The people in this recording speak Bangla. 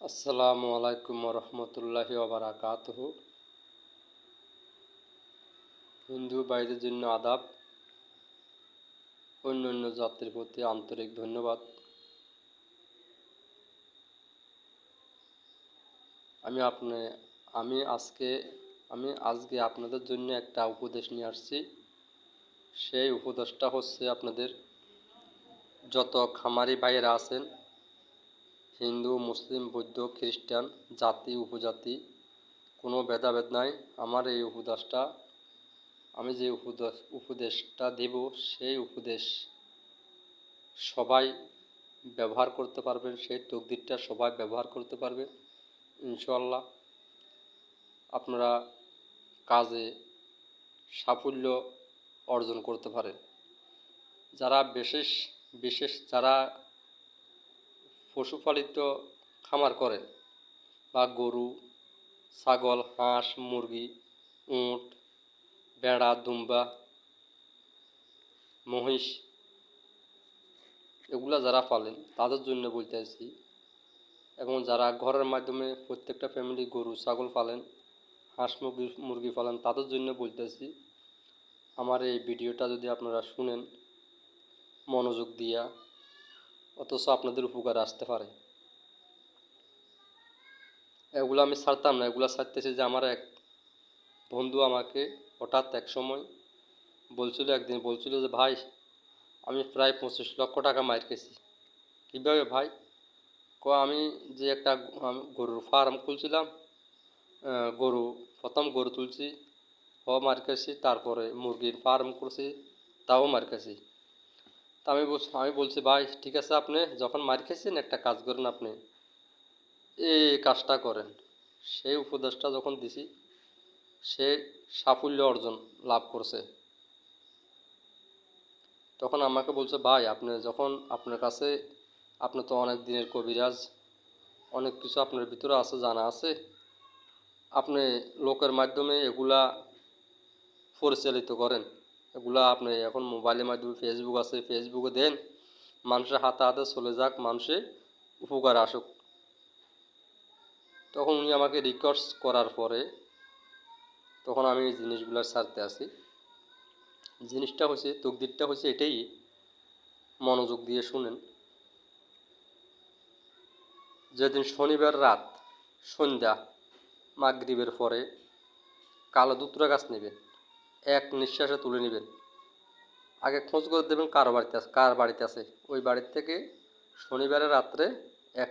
আসসালামু আলাইকুম রহমতুল্লাহি ওবারাকাতুহু। হিন্দু ভাইদের জন্য আদাব, অন্যান্য জাতির প্রতি আন্তরিক ধন্যবাদ। আমি আজকে আপনাদের জন্য একটা উপদেশ নিয়ে আসছি। সেই উপদেশটা হচ্ছে, আপনাদের যত খামারি ভাইয়েরা আছেন, হিন্দু, মুসলিম, বৌদ্ধ, খ্রিস্টান, জাতি উপজাতি কোনো ভেদাভেদ নাই। আমি যে উপদেশটা দেব, সেই উপদেশ সবাই ব্যবহার করতে পারবেন, সেই তকদিরটা সবাই ব্যবহার করতে পারবেন। ইনশাআল্লাহ আপনারা কাজে সাফল্য অর্জন করতে পারেন। যারা যারা পশুপালিত খামার করেন, বা গরু, ছাগল, হাঁস, মুরগি, উট, ভেড়া, দুম্বা, মহিষ, এগুলা যারা পালেন তাদের জন্য বলতেছি, এবং যারা ঘরের মাধ্যমে প্রত্যেকটা ফ্যামিলি গরু ছাগল পালেন, হাঁস মুরগি পালেন, তাদের জন্য বলতেছি, আমার এই ভিডিওটা যদি আপনারা শুনেন মনোযোগ দিয়া, অথচ আপনাদের উপকার আসতে পারে। এগুলো আমি ছাড়তাম না, এগুলো ছাড়তেছি যে আমার এক বন্ধু আমাকে হঠাৎ এক সময় একদিন বলছিল যে, ভাই আমি প্রায় 25 লক্ষ টাকা মার খেয়েছি। কীভাবে ভাই? আমি যে একটা গরুর ফার্ম খুলছিলাম, প্রথম গরু তুলছি, মার খেয়েছি, তারপরে মুরগির ফার্ম করছি, তাও মার খেয়েছি। তা আমি বলছি, ভাই ঠিক আছে, আপনি যখন মার খেয়েছেন একটা কাজ করেন, আপনি এই কাজটা করেন। সেই উপদেশটা যখন দিছি, সে সাফল্য অর্জন লাভ করছে। তখন আমাকে বলছে, ভাই আপনি তো অনেক দিনের কবিরাজ, অনেক কিছু আপনার ভিতরে আছে, জানা আছে, আপনি লোকের মাধ্যমে এগুলা পরিচালিত করেন, এগুলা আপনি এখন মোবাইলের মাধ্যমে ফেসবুক আছে, ফেসবুকে দেন, মানুষের হাতে হাতে চলে যাক, মানুষের উপকার আসুক। তখন উনি আমাকে রিকোয়েস্ট করার পরে তখন আমি এই জিনিসগুলো ছাড়তে আসি। জিনিসটা হচ্ছে, তকদিরটা হচ্ছে এটাই, মনোযোগ দিয়ে শুনেন। যেদিন শনিবার রাত সন্ধ্যা মাগরিবের পরে কালো দুত্রা গাছ নেবেন, এক নিঃশ্বাসে তুলে নেবেন। আগে খোঁজ করে দেবেন কার বাড়িতে আছে। ওই বাড়ির থেকে শনিবারের রাত্রে এক